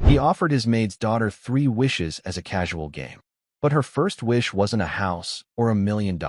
He offered his maid's daughter 3 wishes as a casual game. But her first wish wasn't a house or $1 million.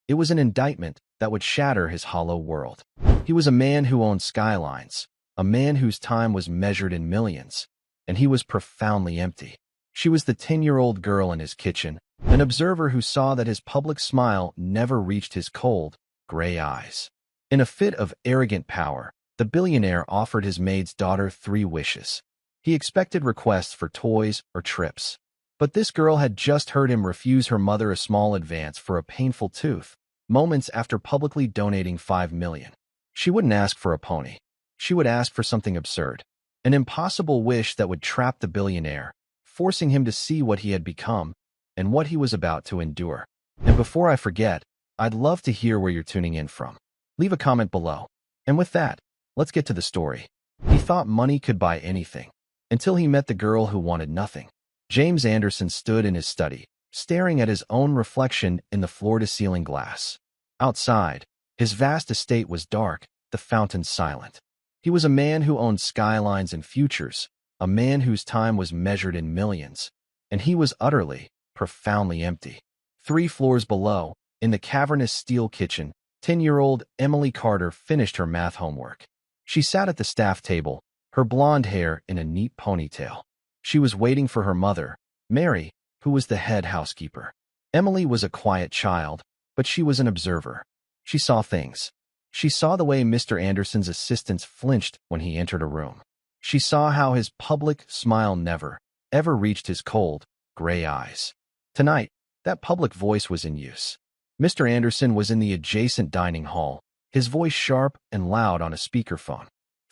It was an indictment that would shatter his hollow world. He was a man who owned skylines, a man whose time was measured in millions, and he was profoundly empty. She was the 10-year-old girl in his kitchen, an observer who saw that his public smile never reached his cold, gray eyes. In a fit of arrogant power, the billionaire offered his maid's daughter 3 wishes. He expected requests for toys or trips. But this girl had just heard him refuse her mother a small advance for a painful tooth, moments after publicly donating $5 million. She wouldn't ask for a pony. She would ask for something absurd, an impossible wish that would trap the billionaire, forcing him to see what he had become and what he was about to endure. And before I forget, I'd love to hear where you're tuning in from. Leave a comment below. And with that, let's get to the story. He thought money could buy anything, until he met the girl who wanted nothing. James Anderson stood in his study, staring at his own reflection in the floor-to-ceiling glass. Outside, his vast estate was dark, the fountain silent. He was a man who owned skylines and futures, a man whose time was measured in millions, and he was utterly, profoundly empty. 3 floors below, in the cavernous steel kitchen, 10-year-old Emily Carter finished her math homework. She sat at the staff table, her blonde hair in a neat ponytail. She was waiting for her mother, Mary, who was the head housekeeper. Emily was a quiet child, but she was an observer. She saw things. She saw the way Mr. Anderson's assistants flinched when he entered a room. She saw how his public smile never, ever reached his cold, gray eyes. Tonight, that public voice was in use. Mr. Anderson was in the adjacent dining hall, his voice sharp and loud on a speakerphone.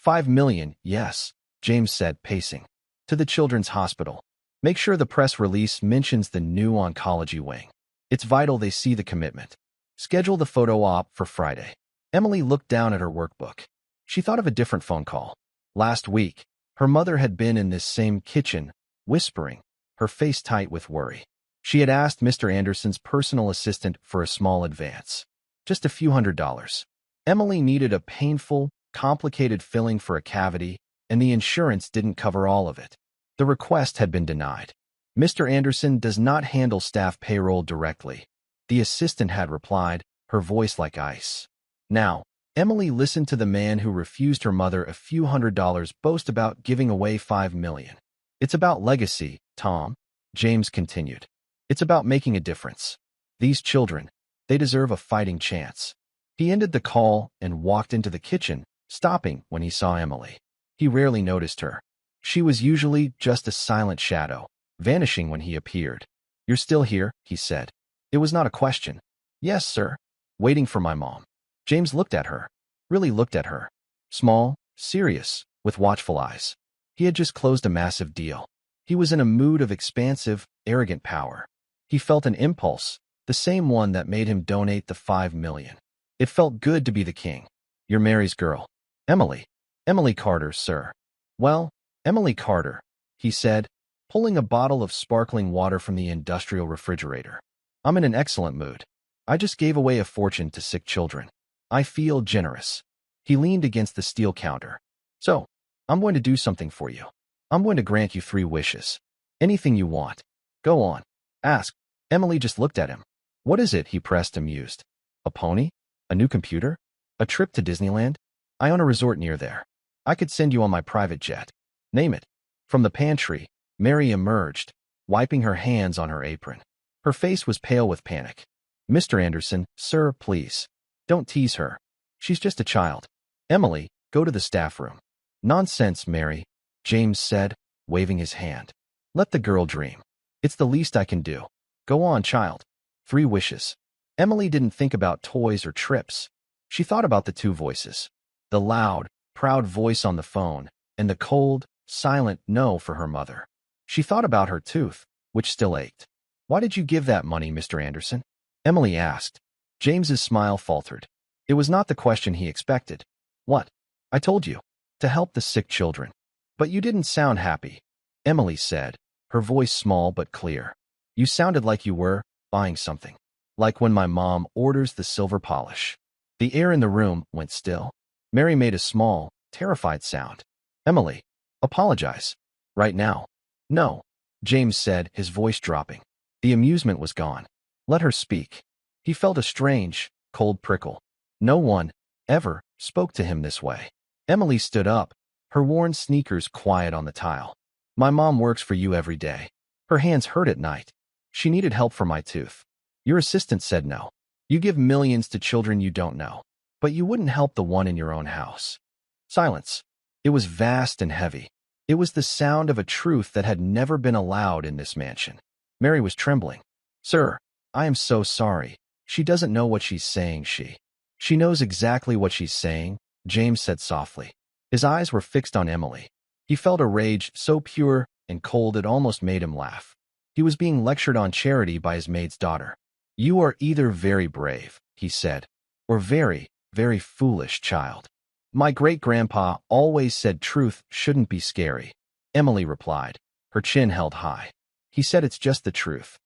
$5 million, yes, James said, pacing. To the children's hospital. Make sure the press release mentions the new oncology wing. It's vital they see the commitment. Schedule the photo op for Friday. Emily looked down at her workbook. She thought of a different phone call. Last week, her mother had been in this same kitchen, whispering, her face tight with worry. She had asked Mr. Anderson's personal assistant for a small advance. Just a few $100s. Emily needed a painful, complicated filling for a cavity, and the insurance didn't cover all of it. The request had been denied. Mr. Anderson does not handle staff payroll directly. The assistant had replied, her voice like ice. Now, Emily listened to the man who refused her mother a few $100s boast about giving away $5 million. It's about legacy, Tom, James continued. It's about making a difference. These children, they deserve a fighting chance. He ended the call and walked into the kitchen, stopping when he saw Emily. He rarely noticed her. She was usually just a silent shadow, vanishing when he appeared. You're still here, he said. It was not a question. Yes, sir. Waiting for my mom. James looked at her. Really looked at her. Small, serious, with watchful eyes. He had just closed a massive deal. He was in a mood of expansive, arrogant power. He felt an impulse, the same one that made him donate the $5 million. It felt good to be the king. You're Mary's girl. Emily. Emily Carter, sir. Well, Emily Carter, he said, pulling a bottle of sparkling water from the industrial refrigerator. I'm in an excellent mood. I just gave away a fortune to sick children. I feel generous. He leaned against the steel counter. So, I'm going to do something for you. I'm going to grant you 3 wishes. Anything you want. Go on. Ask. Emily just looked at him. What is it? He pressed, amused. A pony? A new computer? A trip to Disneyland? I own a resort near there. I could send you on my private jet. Name it. From the pantry, Mary emerged, wiping her hands on her apron. Her face was pale with panic. Mr. Anderson, sir, please. Don't tease her. She's just a child. Emily, go to the staff room. Nonsense, Mary, James said, waving his hand. Let the girl dream. It's the least I can do. Go on, child. 3 wishes. Emily didn't think about toys or trips. She thought about the 2 voices. The loud, proud voice on the phone, and the cold, silent no for her mother. She thought about her tooth, which still ached. Why did you give that money, Mr. Anderson? Emily asked. James's smile faltered. It was not the question he expected. What? I told you. To help the sick children. But you didn't sound happy. Emily said, her voice small but clear. You sounded like you were buying something. Like when my mom orders the silver polish. The air in the room went still. Mary made a small, terrified sound. Emily, apologize. Right now? No, James said, his voice dropping. The amusement was gone. Let her speak. He felt a strange, cold prickle. No one, ever, spoke to him this way. Emily stood up, her worn sneakers quiet on the tile. My mom works for you every day. Her hands hurt at night. She needed help for my tooth. Your assistant said no. You give millions to children you don't know, but you wouldn't help the one in your own house. Silence. It was vast and heavy. It was the sound of a truth that had never been allowed in this mansion. Mary was trembling. Sir, I am so sorry. She doesn't know what she's saying, She knows exactly what she's saying, James said softly. His eyes were fixed on Emily. He felt a rage so pure and cold it almost made him laugh. He was being lectured on charity by his maid's daughter. You are either very brave, he said, or very, very foolish, child. My great-grandpa always said truth shouldn't be scary, Emily replied, her chin held high. He said it's just the truth.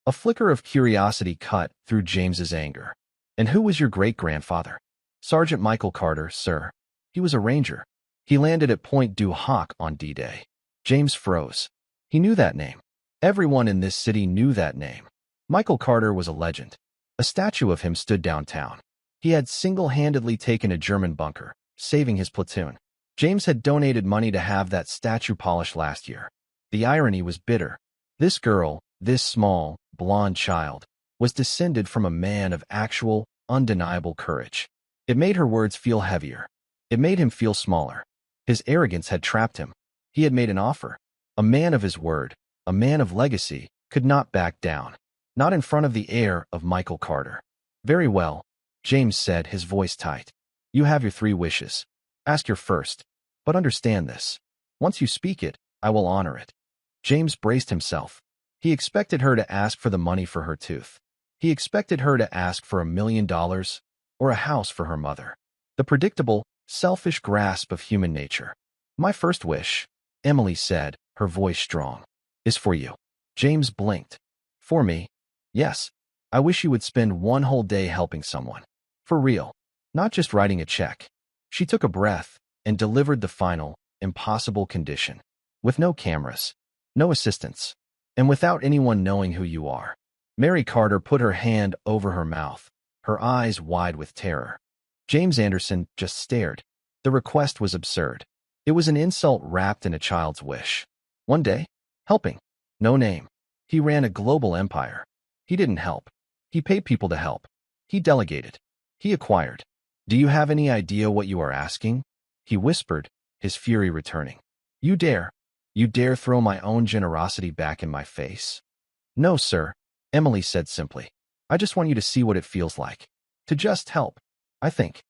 A flicker of curiosity cut through James's anger. And who was your great-grandfather? Sergeant Michael Carter, sir. He was a ranger. He landed at Point du Hoc on D-Day. James froze. He knew that name. Everyone in this city knew that name. Michael Carter was a legend. A statue of him stood downtown. He had single-handedly taken a German bunker, saving his platoon. James had donated money to have that statue polished last year. The irony was bitter. This girl, this small, blonde child, was descended from a man of actual, undeniable courage. It made her words feel heavier. It made him feel smaller. His arrogance had trapped him. He had made an offer. A man of his word, a man of legacy, could not back down. Not in front of the heir of Michael Carter. Very well, James said, his voice tight. You have your 3 wishes. Ask your first. But understand this. Once you speak it, I will honor it. James braced himself. He expected her to ask for the money for her tooth. He expected her to ask for $1 million or a house for her mother. The predictable, selfish grasp of human nature. My first wish, Emily said, her voice strong, is for you. James blinked. For me? Yes. I wish you would spend one whole day helping someone. For real. Not just writing a check. She took a breath and delivered the final, impossible condition. With no cameras, no assistants, and without anyone knowing who you are. Mary Carter put her hand over her mouth, her eyes wide with terror. James Anderson just stared. The request was absurd. It was an insult wrapped in a child's wish. One day? Helping. No name. He ran a global empire. He didn't help. He paid people to help. He delegated. He acquired. Do you have any idea what you are asking? He whispered, his fury returning. You dare throw my own generosity back in my face? No, sir, Emily said simply. I just want you to see what it feels like. To just help. I think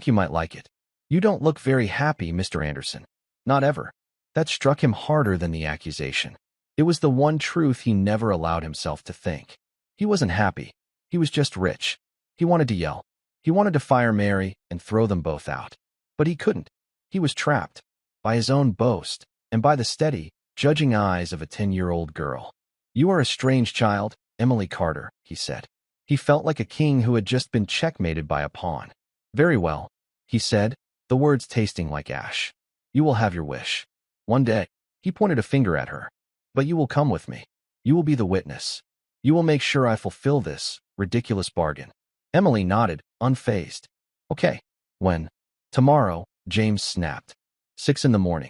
you might like it. You don't look very happy, Mr. Anderson. Not ever. That struck him harder than the accusation. It was the one truth he never allowed himself to think. He wasn't happy. He was just rich. He wanted to yell. He wanted to fire Mary and throw them both out. But he couldn't. He was trapped. By his own boast, and by the steady, judging eyes of a 10-year-old girl. You are a strange child, Emily Carter, he said. He felt like a king who had just been checkmated by a pawn. Very well, he said, the words tasting like ash. You will have your wish. One day, he pointed a finger at her. But you will come with me. You will be the witness. You will make sure I fulfill this ridiculous bargain. Emily nodded, unfazed. Okay. When? Tomorrow, James snapped. 6 a.m.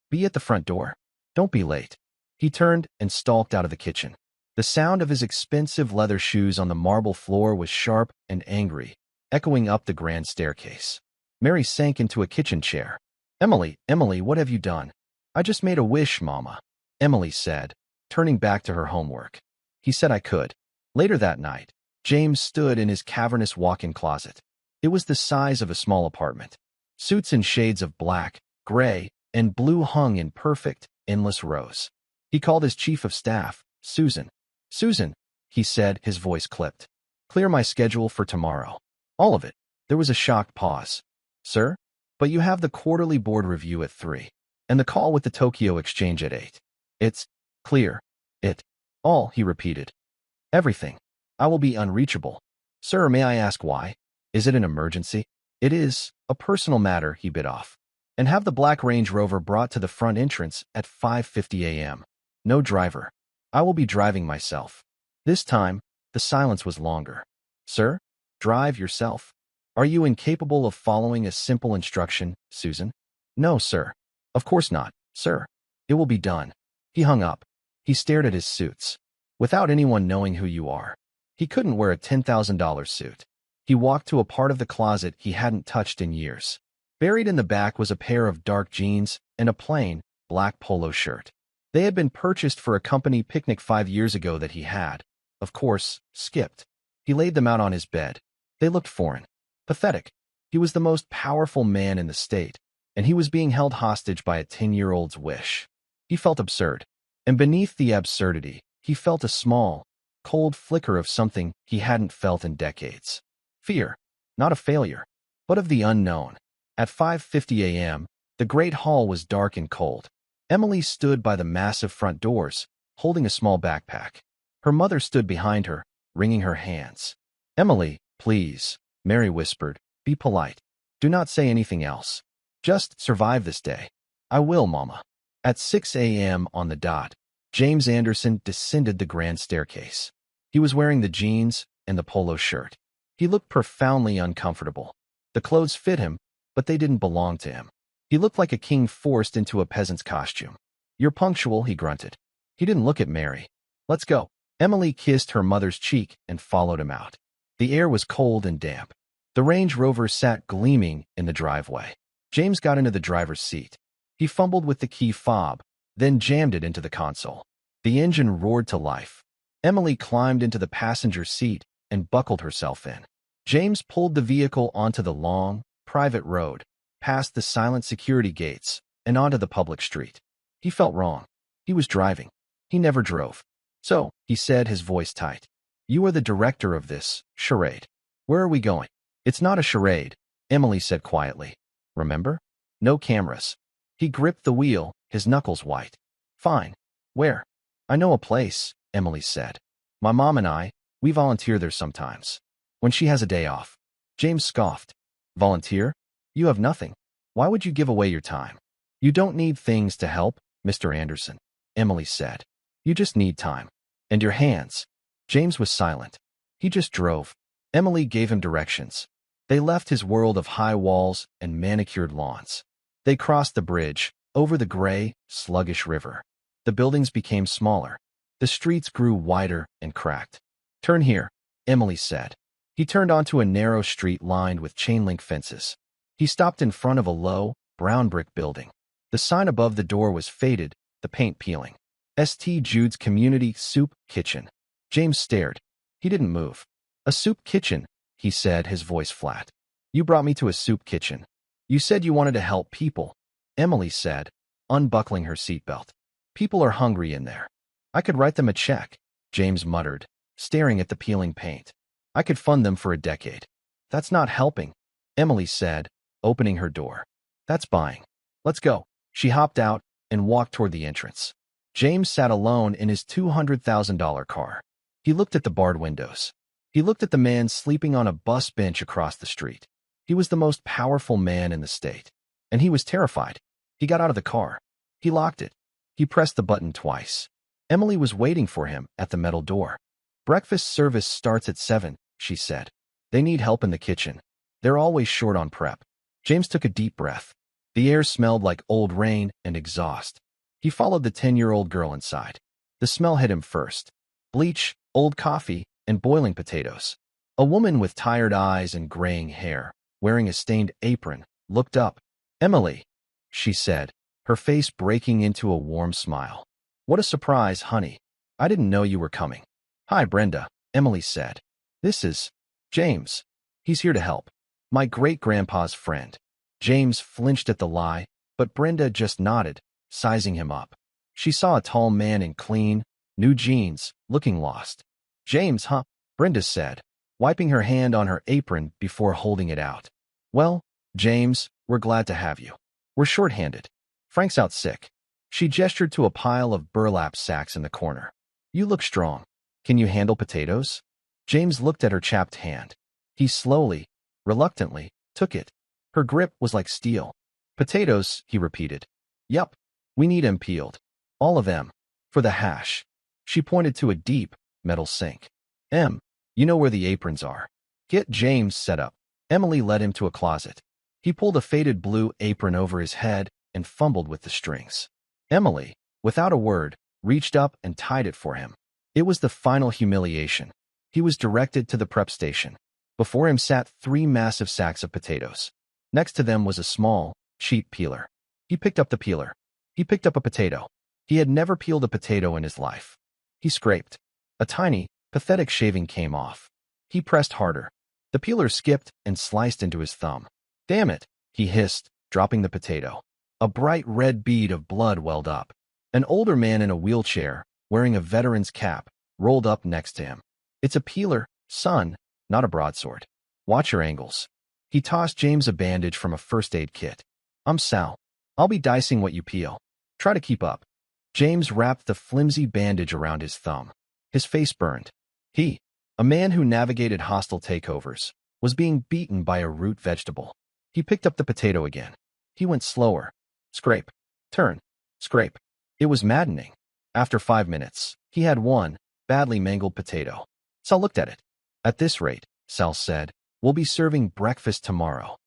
Be at the front door. Don't be late. He turned and stalked out of the kitchen. The sound of his expensive leather shoes on the marble floor was sharp and angry, echoing up the grand staircase. Mary sank into a kitchen chair. Emily, what have you done? I just made a wish, Mama, Emily said, turning back to her homework. He said I could. Later that night, James stood in his cavernous walk-in closet. It was the size of a small apartment. Suits in shades of black, gray, and blue hung in perfect, endless rows. He called his chief of staff, Susan. Susan, he said, his voice clipped. Clear my schedule for tomorrow. All of it. There was a shocked pause. Sir? But you have the quarterly board review at 3. And the call with the Tokyo Exchange at 8. It's clear. It. All, he repeated. Everything. I will be unreachable. Sir, may I ask why? Is it an emergency? It is a personal matter, he bit off. and have the black Range Rover brought to the front entrance at 5:50 a.m. No driver. I will be driving myself. This time, the silence was longer. Sir? Drive yourself. Are you incapable of following a simple instruction, Susan? No, sir. Of course not, sir. It will be done. He hung up. He stared at his suits. Without anyone knowing who you are. He couldn't wear a $10,000 suit. He walked to a part of the closet he hadn't touched in years. Buried in the back was a pair of dark jeans and a plain, black polo shirt. They had been purchased for a company picnic 5 years ago that he had, of course, skipped. He laid them out on his bed. They looked foreign. Pathetic. He was the most powerful man in the state, and he was being held hostage by a 10-year-old's wish. He felt absurd. And beneath the absurdity, he felt a small, cold flicker of something he hadn't felt in decades. Fear. Not of failure, but of the unknown. At 5:50 a.m., the great hall was dark and cold. Emily stood by the massive front doors, holding a small backpack. Her mother stood behind her, wringing her hands. Emily, please, Mary whispered, be polite. Do not say anything else. Just survive this day. I will, Mama. At 6 a.m. on the dot, James Anderson descended the grand staircase. He was wearing the jeans and the polo shirt. He looked profoundly uncomfortable. The clothes fit him, but they didn't belong to him. He looked like a king forced into a peasant's costume. You're punctual, he grunted. He didn't look at Mary. Let's go. Emily kissed her mother's cheek and followed him out. The air was cold and damp. The Range Rover sat gleaming in the driveway. James got into the driver's seat. He fumbled with the key fob, then jammed it into the console. The engine roared to life. Emily climbed into the passenger seat and buckled herself in. James pulled the vehicle onto the long, private road, past the silent security gates, and onto the public street. He felt wrong. He was driving. He never drove. So, he said, his voice tight, you are the director of this charade. Where are we going? It's not a charade, Emily said quietly. Remember? No cameras. He gripped the wheel, his knuckles white. Fine. Where? I know a place, Emily said. My mom and I, we volunteer there sometimes. When she has a day off. James scoffed. Volunteer? You have nothing. Why would you give away your time? You don't need things to help, Mr. Anderson, Emily said. You just need time. And your hands. James was silent. He just drove. Emily gave him directions. They left his world of high walls and manicured lawns. They crossed the bridge, over the gray, sluggish river. The buildings became smaller. The streets grew wider and cracked. Turn here, Emily said. He turned onto a narrow street lined with chain-link fences. He stopped in front of a low, brown brick building. The sign above the door was faded, the paint peeling. St. Jude's Community Soup Kitchen. James stared. He didn't move. A soup kitchen, he said, his voice flat. You brought me to a soup kitchen. You said you wanted to help people, Emily said, unbuckling her seatbelt. People are hungry in there. I could write them a check, James muttered, staring at the peeling paint. I could fund them for a decade. That's not helping, Emily said, opening her door. That's buying. Let's go. She hopped out and walked toward the entrance. James sat alone in his $200,000 car. He looked at the barred windows. He looked at the man sleeping on a bus bench across the street. He was the most powerful man in the state. And he was terrified. He got out of the car. He locked it. He pressed the button twice. Emily was waiting for him at the metal door. Breakfast service starts at 7, she said. They need help in the kitchen. They're always short on prep. James took a deep breath. The air smelled like old rain and exhaust. He followed the 10-year-old girl inside. The smell hit him first. Bleach, old coffee, and boiling potatoes. A woman with tired eyes and graying hair, wearing a stained apron, looked up. Emily, she said, her face breaking into a warm smile. What a surprise, honey. I didn't know you were coming. Hi, Brenda, Emily said. This is James. He's here to help. My great-grandpa's friend. James flinched at the lie, but Brenda just nodded, sizing him up. She saw a tall man in clean, new jeans, looking lost. James, huh? Brenda said, wiping her hand on her apron before holding it out. Well, James, we're glad to have you. We're short-handed. Frank's out sick. She gestured to a pile of burlap sacks in the corner. You look strong. Can you handle potatoes? James looked at her chapped hand. He slowly, reluctantly, took it. Her grip was like steel. Potatoes, he repeated. Yup. We need 'em peeled. All of 'em. For the hash. She pointed to a deep, metal sink. You know where the aprons are. Get James set up. Emily led him to a closet. He pulled a faded blue apron over his head and fumbled with the strings. Emily, without a word, reached up and tied it for him. It was the final humiliation. He was directed to the prep station. Before him sat 3 massive sacks of potatoes. Next to them was a small, cheap peeler. He picked up the peeler. He picked up a potato. He had never peeled a potato in his life. He scraped. A tiny, pathetic shaving came off. He pressed harder. The peeler skipped and sliced into his thumb. Damn it, he hissed, dropping the potato. A bright red bead of blood welled up. An older man in a wheelchair, wearing a veteran's cap, rolled up next to him. It's a peeler, son, not a broadsword. Watch your angles. He tossed James a bandage from a first aid kit. I'm Sal. I'll be dicing what you peel. Try to keep up. James wrapped the flimsy bandage around his thumb. His face burned. He, a man who navigated hostile takeovers, was being beaten by a root vegetable. He picked up the potato again. He went slower. Scrape. Turn. Scrape. It was maddening. After 5 minutes, he had one, badly mangled potato. Sal looked at it. At this rate, Sal said, we'll be serving breakfast tomorrow.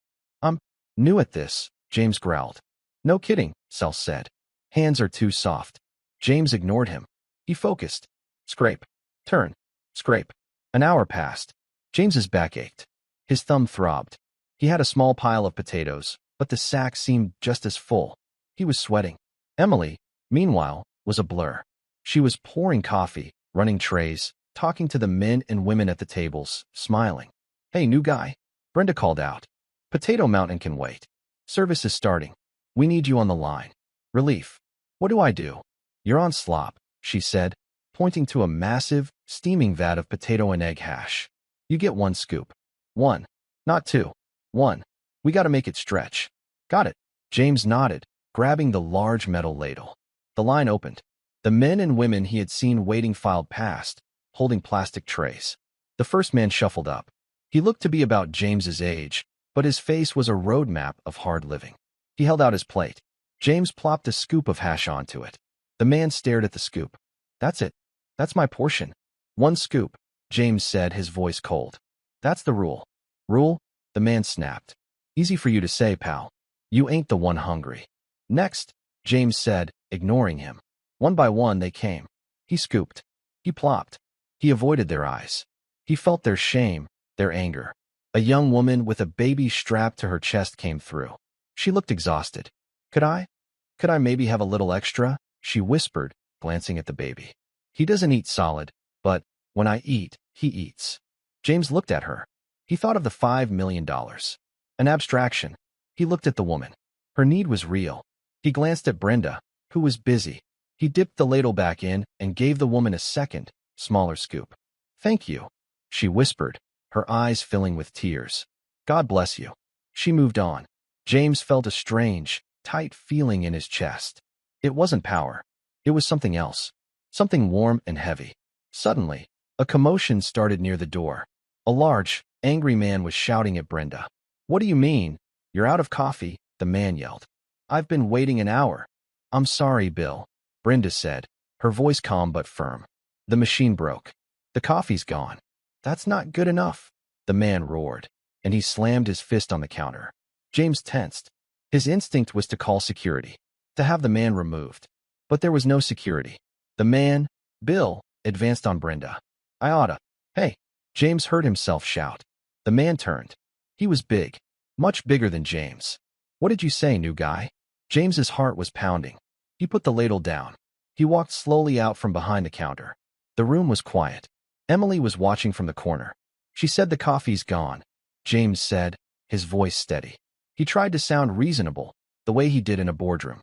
I'm new at this, James growled. No kidding, Sal said. Hands are too soft. James ignored him. He focused. Scrape. Turn. Scrape. An hour passed. James's back ached. His thumb throbbed. He had a small pile of potatoes, but the sack seemed just as full. He was sweating. Emily, meanwhile, was a blur. She was pouring coffee, running trays, talking to the men and women at the tables, smiling. Hey, new guy. Brenda called out. Potato Mountain can wait. Service is starting. We need you on the line. Relief. What do I do? You're on slop, she said, pointing to a massive, steaming vat of potato and egg hash. You get 1 scoop. 1. Not 2. 1. We gotta make it stretch. Got it. James nodded, grabbing the large metal ladle. The line opened. The men and women he had seen waiting filed past, holding plastic trays. The first man shuffled up. He looked to be about James's age, but his face was a roadmap of hard living. He held out his plate. James plopped a scoop of hash onto it. The man stared at the scoop. That's it. That's my portion. 1 scoop, James said, his voice cold. That's the rule. Rule? The man snapped. Easy for you to say, pal. You ain't the one hungry. Next, James said, ignoring him. One by one they came. He scooped. He plopped. He avoided their eyes. He felt their shame, their anger. A young woman with a baby strapped to her chest came through. She looked exhausted. Could I maybe have a little extra? She whispered, glancing at the baby. He doesn't eat solid, but when I eat, he eats. James looked at her. He thought of the $5 million. An abstraction. He looked at the woman. Her need was real. He glanced at Brenda, who was busy. He dipped the ladle back in and gave the woman a second, smaller scoop. Thank you, she whispered, her eyes filling with tears. God bless you. She moved on. James felt a strange, tight feeling in his chest. It wasn't power. It was something else. Something warm and heavy. Suddenly, a commotion started near the door. A large, angry man was shouting at Brenda. What do you mean? You're out of coffee, the man yelled. I've been waiting an hour. I'm sorry, Bill, Brenda said, her voice calm but firm. The machine broke. The coffee's gone. That's not good enough, the man roared, and he slammed his fist on the counter. James tensed. His instinct was to call security, to have the man removed. But there was no security. The man, Bill, advanced on Brenda. I oughta. Hey, James heard himself shout. The man turned. He was big, much bigger than James. What did you say, new guy? James's heart was pounding. He put the ladle down. He walked slowly out from behind the counter. The room was quiet. Emily was watching from the corner. She said the coffee's gone, James said, his voice steady. He tried to sound reasonable, the way he did in a boardroom.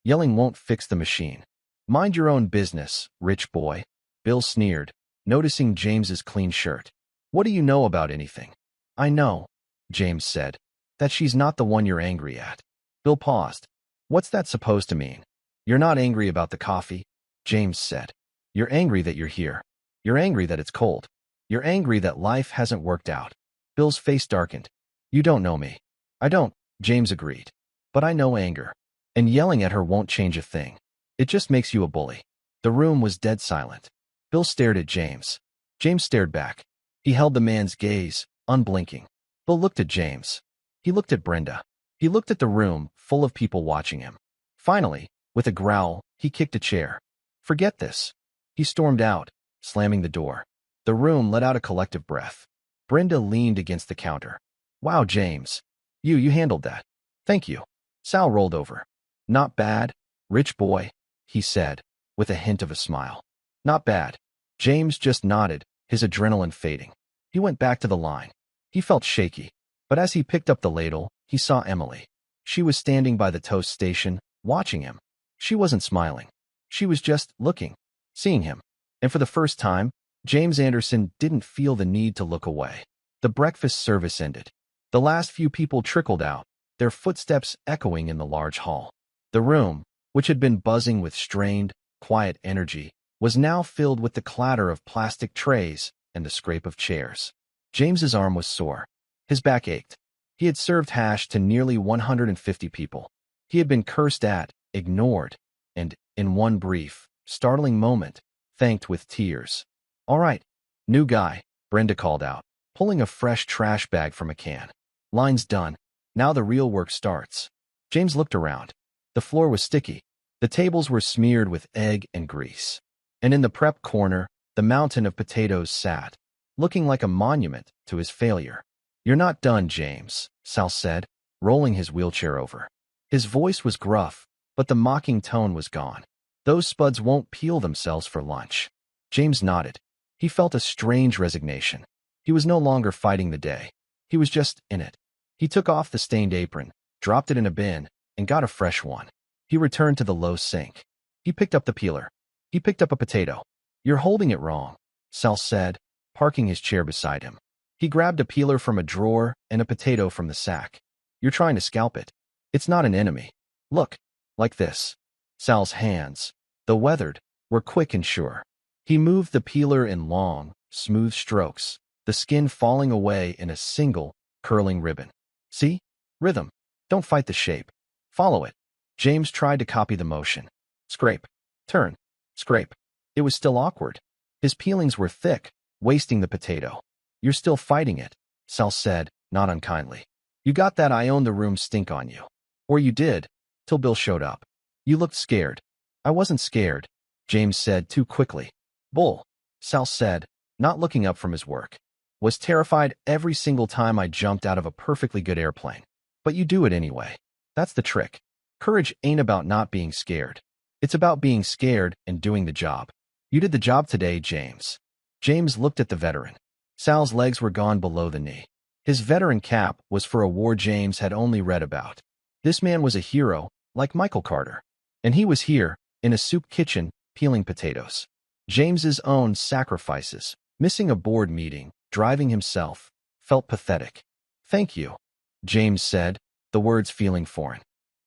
Yelling won't fix the machine. Mind your own business, rich boy, Bill sneered, noticing James's clean shirt. What do you know about anything? I know, James said, that she's not the one you're angry at. Bill paused. What's that supposed to mean? You're not angry about the coffee, James said. You're angry that you're here. You're angry that it's cold. You're angry that life hasn't worked out. Bill's face darkened. You don't know me. I don't, James agreed. But I know anger. And yelling at her won't change a thing. It just makes you a bully. The room was dead silent. Bill stared at James. James stared back. He held the man's gaze, unblinking. Bill looked at James. He looked at Brenda. He looked at the room, full of people watching him. Finally, with a growl, he kicked a chair. Forget this. He stormed out, slamming the door. The room let out a collective breath. Brenda leaned against the counter. Wow, James. You handled that. Thank you. Sal rolled over. Not bad, rich boy, he said, with a hint of a smile. Not bad. James just nodded, his adrenaline fading. He went back to the line. He felt shaky, but as he picked up the ladle, he saw Emily. She was standing by the toast station, watching him. She wasn't smiling. She was just looking, seeing him. And for the first time, James Anderson didn't feel the need to look away. The breakfast service ended. The last few people trickled out, their footsteps echoing in the large hall. The room, which had been buzzing with strained, quiet energy, was now filled with the clatter of plastic trays and the scrape of chairs. James's arm was sore. His back ached. He had served hash to nearly 150 people. He had been cursed at, ignored, and, in one brief, startling moment, thanked with tears. All right, new guy, Brenda called out, pulling a fresh trash bag from a can. Line's done. Now the real work starts. James looked around. The floor was sticky. The tables were smeared with egg and grease. And in the prep corner, the mountain of potatoes sat, looking like a monument to his failure. You're not done, James, Sal said, rolling his wheelchair over. His voice was gruff, but the mocking tone was gone. Those spuds won't peel themselves for lunch. James nodded. He felt a strange resignation. He was no longer fighting the day. He was just in it. He took off the stained apron, dropped it in a bin, and got a fresh one. He returned to the low sink. He picked up the peeler. He picked up a potato. You're holding it wrong, Sal said, parking his chair beside him. He grabbed a peeler from a drawer and a potato from the sack. You're trying to scalp it. It's not an enemy. Look, like this. Sal's hands, though weathered, were quick and sure. He moved the peeler in long, smooth strokes, the skin falling away in a single, curling ribbon. See? Rhythm. Don't fight the shape. Follow it. James tried to copy the motion. Scrape. Turn. Scrape. It was still awkward. His peelings were thick, wasting the potato. You're still fighting it, Sal said, not unkindly. You got that I own the room stink on you. Or you did, till Bill showed up. You looked scared. I wasn't scared, James said too quickly. Bull, Sal said, not looking up from his work. Was terrified every single time I jumped out of a perfectly good airplane. But you do it anyway. That's the trick. Courage ain't about not being scared. It's about being scared and doing the job. You did the job today, James. James looked at the veteran. Sal's legs were gone below the knee. His veteran cap was for a war James had only read about. This man was a hero, like Michael Carter. And he was here, in a soup kitchen, peeling potatoes. James's own sacrifices, missing a board meeting, driving himself, felt pathetic. Thank you, James said, the words feeling foreign.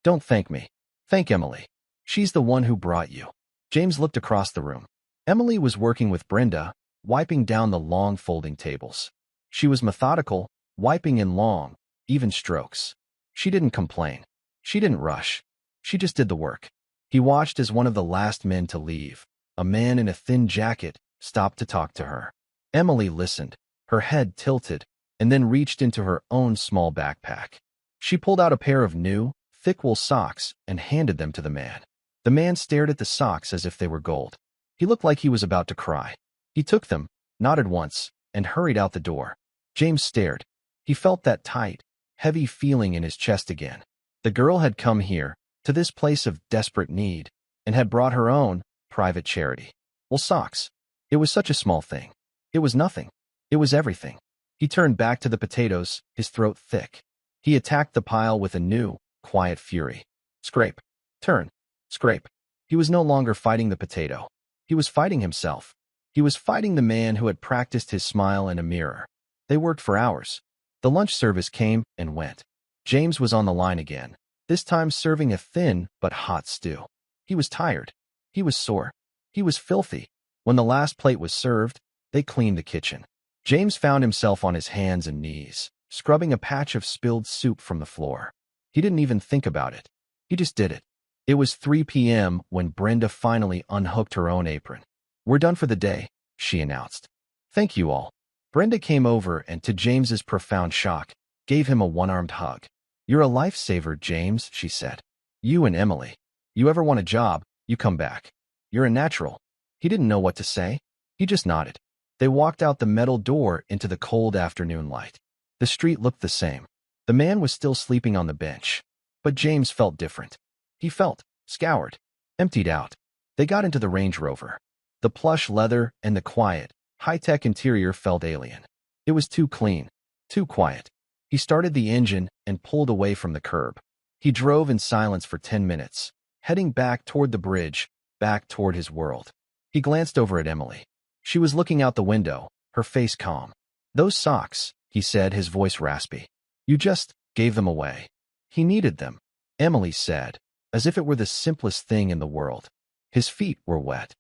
Don't thank me. Thank Emily. She's the one who brought you. James looked across the room. Emily was working with Brenda, wiping down the long folding tables. She was methodical, wiping in long, even strokes. She didn't complain. She didn't rush. She just did the work. He watched as one of the last men to leave, a man in a thin jacket, stopped to talk to her. Emily listened, her head tilted, and then reached into her own small backpack. She pulled out a pair of new, thick wool socks and handed them to the man. The man stared at the socks as if they were gold. He looked like he was about to cry. He took them, nodded once, and hurried out the door. James stared. He felt that tight, heavy feeling in his chest again. The girl had come here, to this place of desperate need, and had brought her own private charity. Well, socks. It was such a small thing. It was nothing. It was everything. He turned back to the potatoes, his throat thick. He attacked the pile with a new, quiet fury. Scrape. Turn. Scrape. He was no longer fighting the potato. He was fighting himself. He was fighting the man who had practiced his smile in a mirror. They worked for hours. The lunch service came and went. James was on the line again, this time serving a thin but hot stew. He was tired. He was sore. He was filthy. When the last plate was served, they cleaned the kitchen. James found himself on his hands and knees, scrubbing a patch of spilled soup from the floor. He didn't even think about it. He just did it. It was 3 p.m. when Brenda finally unhooked her own apron. "We're done for the day," she announced. "Thank you all." Brenda came over and, to James's profound shock, gave him a one-armed hug. "You're a lifesaver, James," she said. "You and Emily. You ever want a job, you come back. You're a natural." He didn't know what to say. He just nodded. They walked out the metal door into the cold afternoon light. The street looked the same. The man was still sleeping on the bench. But James felt different. He felt scoured, emptied out. They got into the Range Rover. The plush leather and the quiet, high-tech interior felt alien. It was too clean, too quiet. He started the engine and pulled away from the curb. He drove in silence for 10 minutes, heading back toward the bridge, back toward his world. He glanced over at Emily. She was looking out the window, her face calm. "Those socks," he said, his voice raspy. "You just gave them away." "He needed them," Emily said, as if it were the simplest thing in the world. His feet were wet.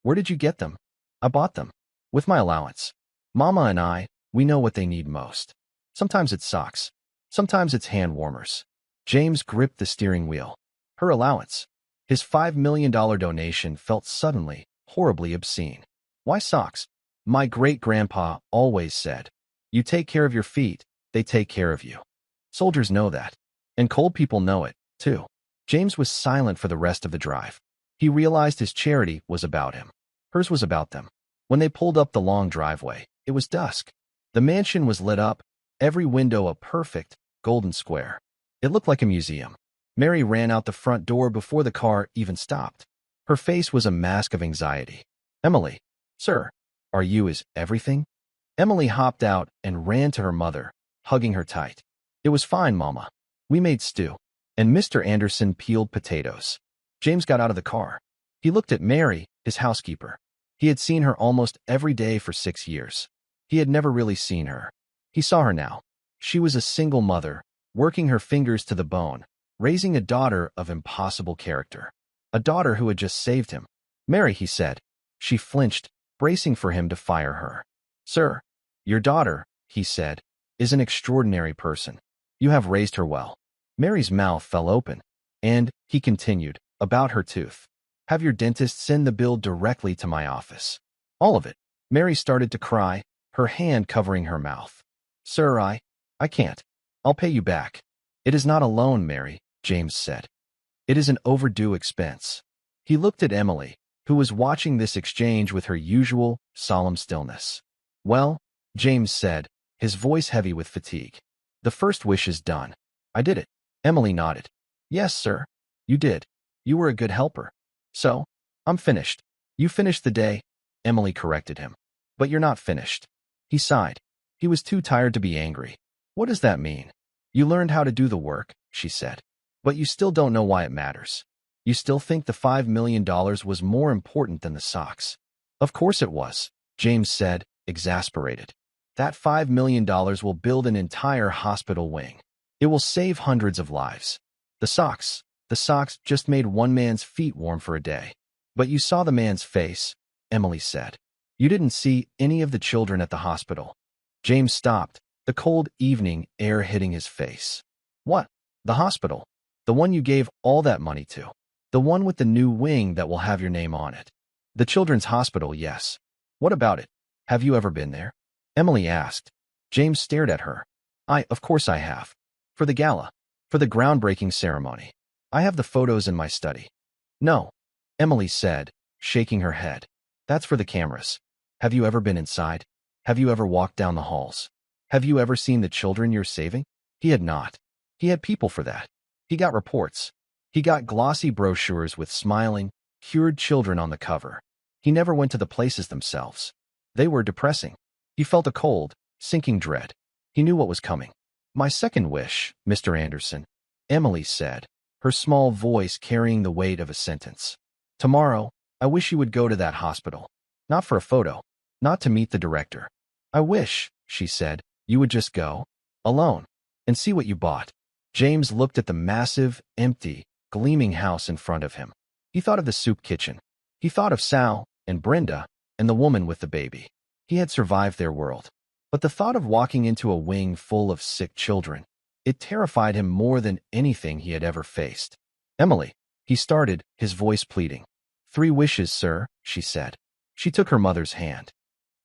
"Where did you get them?" "I bought them. With my allowance. Mama and I, we know what they need most. Sometimes it's socks. Sometimes it's hand warmers." James gripped the steering wheel. Her allowance. His $5 million donation felt suddenly, horribly obscene. "Why socks?" "My great-grandpa always said, you take care of your feet, they take care of you. Soldiers know that. And cold people know it, too." James was silent for the rest of the drive. He realized his charity was about him. Hers was about them. When they pulled up the long driveway, it was dusk. The mansion was lit up, every window a perfect, golden square. It looked like a museum. Mary ran out the front door before the car even stopped. Her face was a mask of anxiety. "Emily, sir, are you is everything?" Emily hopped out and ran to her mother, hugging her tight. "It was fine, Mama. We made stew. And Mr. Anderson peeled potatoes." James got out of the car. He looked at Mary, his housekeeper. He had seen her almost every day for 6 years. He had never really seen her. He saw her now. She was a single mother, working her fingers to the bone, raising a daughter of impossible character. A daughter who had just saved him. "Mary," he said. She flinched, bracing for him to fire her. "Sir, your daughter," he said, "is an extraordinary person. You have raised her well." Mary's mouth fell open. "And," he continued, "about her tooth. Have your dentist send the bill directly to my office. All of it." Mary started to cry, her hand covering her mouth. "Sir, I can't. I'll pay you back." "It is not a loan, Mary," James said. "It is an overdue expense." He looked at Emily, who was watching this exchange with her usual, solemn stillness. "Well," James said, his voice heavy with fatigue, "the first wish is done. I did it." Emily nodded. "Yes, sir. You did. You were a good helper. So, I'm finished." "You finished the day," Emily corrected him. "But you're not finished." He sighed. He was too tired to be angry. "What does that mean?" "You learned how to do the work," she said. "But you still don't know why it matters. You still think the $5 million was more important than the socks." "Of course it was," James said, exasperated. "That $5 million will build an entire hospital wing. It will save hundreds of lives. The socks just made one man's feet warm for a day." "But you saw the man's face," Emily said. "You didn't see any of the children at the hospital." James stopped, the cold evening air hitting his face. "What? The hospital? The one you gave all that money to? The one with the new wing that will have your name on it?" "The children's hospital, yes." "What about it? Have you ever been there?" Emily asked. James stared at her. Of course I have. For the gala. For the groundbreaking ceremony. I have the photos in my study." "No," Emily said, shaking her head. "That's for the cameras. Have you ever been inside? Have you ever walked down the halls? Have you ever seen the children you're saving?" He had not. He had people for that. He got reports. He got glossy brochures with smiling, cured children on the cover. He never went to the places themselves. They were depressing. He felt a cold, sinking dread. He knew what was coming. "My second wish, Mr. Anderson," Emily said, her small voice carrying the weight of a sentence. "Tomorrow, I wish you would go to that hospital. Not for a photo. Not to meet the director. I wish," she said, "you would just go, alone, and see what you bought." James looked at the massive, empty, gleaming house in front of him. He thought of the soup kitchen. He thought of Sal, and Brenda, and the woman with the baby. He had survived their world. But the thought of walking into a wing full of sick children, It terrified him more than anything he had ever faced. "Emily," he started, his voice pleading. "3 wishes, sir," she said. She took her mother's hand.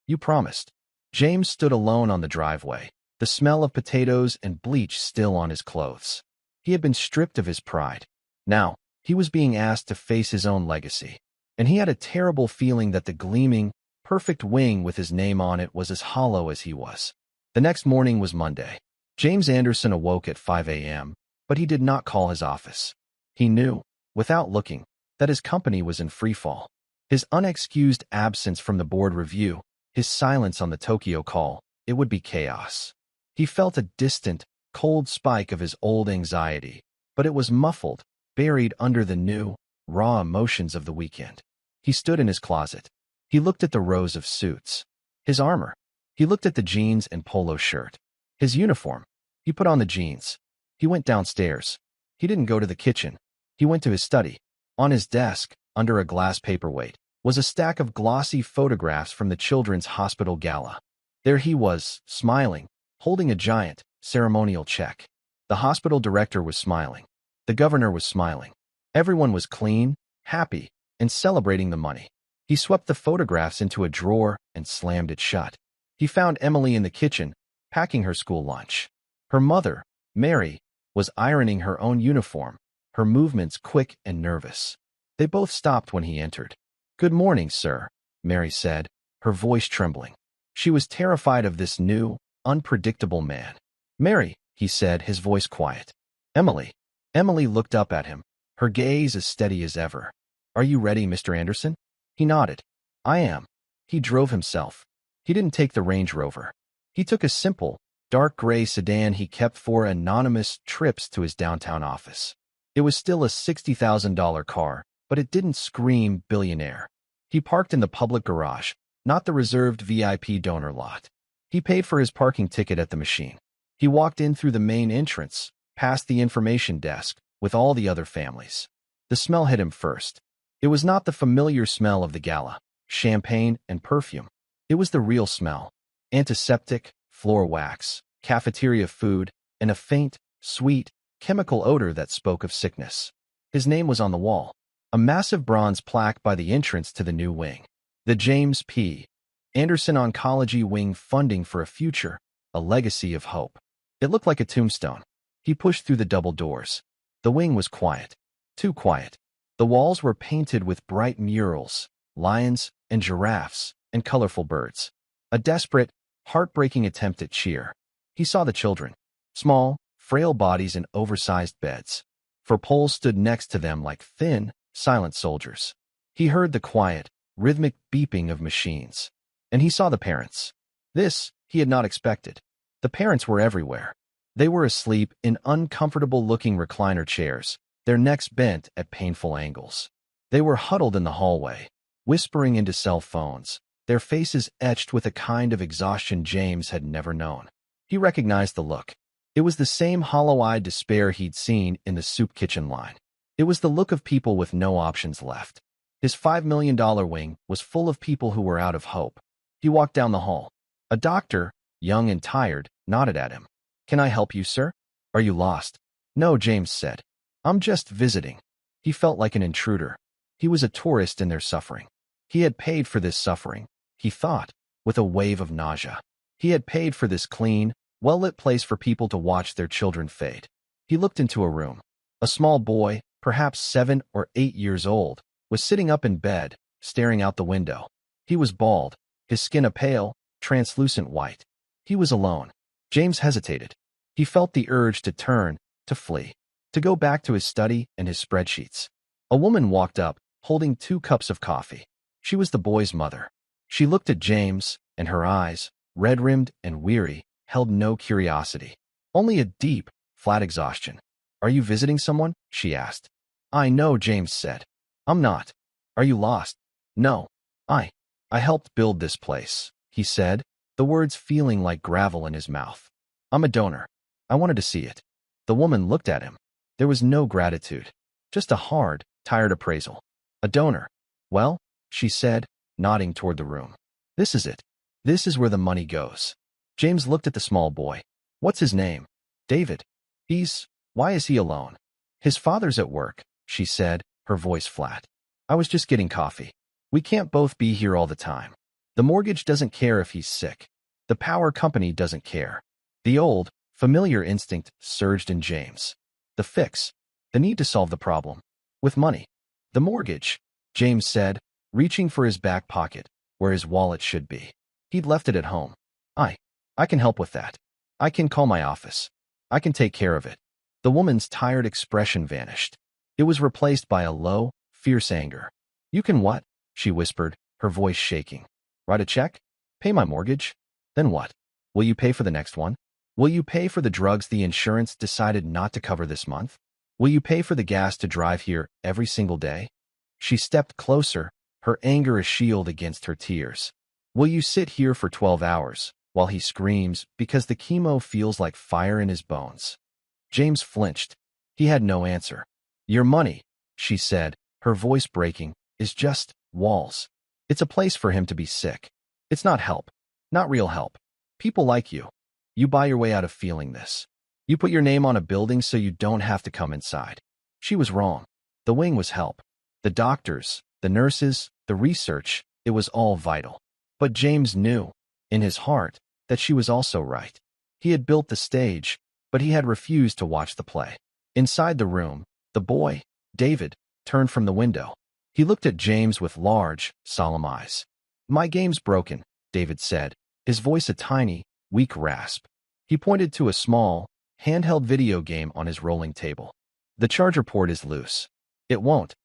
"You promised." James stood alone on the driveway, the smell of potatoes and bleach still on his clothes. He had been stripped of his pride. Now, he was being asked to face his own legacy. And he had a terrible feeling that the gleaming, perfect wing with his name on it was as hollow as he was. The next morning was Monday. James Anderson awoke at 5 a.m., but he did not call his office. He knew, without looking, that his company was in freefall. His unexcused absence from the board review, his silence on the Tokyo call, it would be chaos. He felt a distant, cold spike of his old anxiety, but it was muffled, buried under the new, raw emotions of the weekend. He stood in his closet. He looked at the rows of suits. His armor. He looked at the jeans and polo shirt. His uniform. He put on the jeans. He went downstairs. He didn't go to the kitchen. He went to his study. On his desk, under a glass paperweight, was a stack of glossy photographs from the Children's Hospital Gala. There he was, smiling, holding a giant, ceremonial check. The hospital director was smiling. The governor was smiling. Everyone was clean, happy, and celebrating the money. He swept the photographs into a drawer and slammed it shut. He found Emily in the kitchen, packing her school lunch. Her mother, Mary, was ironing her own uniform, her movements quick and nervous. They both stopped when he entered. "Good morning, sir," Mary said, her voice trembling. She was terrified of this new, unpredictable man. "Mary," he said, his voice quiet. "Emily." Emily looked up at him, her gaze as steady as ever. "Are you ready, Mr. Anderson?" He nodded. "I am." He drove himself. He didn't take the Range Rover. He took a simple, dark gray sedan he kept for anonymous trips to his downtown office. It was still a $60,000 car, but it didn't scream billionaire. He parked in the public garage, not the reserved VIP donor lot. He paid for his parking ticket at the machine. He walked in through the main entrance, past the information desk, with all the other families. The smell hit him first. It was not the familiar smell of the gala, champagne and perfume. It was the real smell. Antiseptic, floor wax, cafeteria food, and a faint, sweet, chemical odor that spoke of sickness. His name was on the wall, a massive bronze plaque by the entrance to the new wing. The James P. Anderson Oncology Wing Funding for a Future, a Legacy of Hope. It looked like a tombstone. He pushed through the double doors. The wing was quiet. Too quiet. The walls were painted with bright murals, lions and giraffes, and colorful birds. A desperate, heartbreaking attempt at cheer. He saw the children. Small, frail bodies in oversized beds. For poles stood next to them like thin, silent soldiers. He heard the quiet, rhythmic beeping of machines. And he saw the parents. This, he had not expected. The parents were everywhere. They were asleep in uncomfortable-looking recliner chairs, their necks bent at painful angles. They were huddled in the hallway, whispering into cell phones, their faces etched with a kind of exhaustion James had never known. He recognized the look. It was the same hollow-eyed despair he'd seen in the soup kitchen line. It was the look of people with no options left. His $5 million wing was full of people who were out of hope. He walked down the hall. A doctor, young and tired, nodded at him. "Can I help you, sir? Are you lost?" "No," James said. "I'm just visiting." He felt like an intruder. He was a tourist in their suffering. He had paid for this suffering, he thought, with a wave of nausea. He had paid for this clean, well-lit place for people to watch their children fade. He looked into a room. A small boy, perhaps 7 or 8 years old, was sitting up in bed, staring out the window. He was bald, his skin a pale, translucent white. He was alone. James hesitated. He felt the urge to turn, to flee, to go back to his study and his spreadsheets. A woman walked up, holding 2 cups of coffee. She was the boy's mother. She looked at James, and her eyes, red-rimmed and weary, held no curiosity. Only a deep, flat exhaustion. "Are you visiting someone?" she asked. "I know," James said. "I'm not." "Are you lost?" "No. I helped build this place," he said, the words feeling like gravel in his mouth. "I'm a donor. I wanted to see it." The woman looked at him. There was no gratitude, just a hard, tired appraisal. "A donor. Well," she said, nodding toward the room. "This is it. This is where the money goes." James looked at the small boy. "What's his name?" "David." Why is he alone? His father's at work, she said, her voice flat. I was just getting coffee. We can't both be here all the time. The mortgage doesn't care if he's sick. The power company doesn't care. The old, familiar instinct surged in James. The fix. The need to solve the problem. With money. The mortgage, James said, reaching for his back pocket, where his wallet should be. He'd left it at home. I can help with that. I can call my office. I can take care of it. The woman's tired expression vanished. It was replaced by a low, fierce anger. You can what? She whispered, her voice shaking. Write a check? Pay my mortgage? Then what? Will you pay for the next one? Will you pay for the drugs the insurance decided not to cover this month? Will you pay for the gas to drive here every single day? She stepped closer, her anger a shield against her tears. Will you sit here for 12 hours, while he screams because the chemo feels like fire in his bones? James flinched. He had no answer. Your money, she said, her voice breaking, is just walls. It's a place for him to be sick. It's not help. Not real help. People like you. You buy your way out of feeling this. You put your name on a building so you don't have to come inside. She was wrong. The wing was help. The doctors, the nurses, the research, it was all vital. But James knew, in his heart, that she was also right. He had built the stage, but he had refused to watch the play. Inside the room, the boy, David, turned from the window. He looked at James with large, solemn eyes. My game's broken, David said, his voice a tiny, weak rasp. He pointed to a small, handheld video game on his rolling table. The charger port is loose. It won't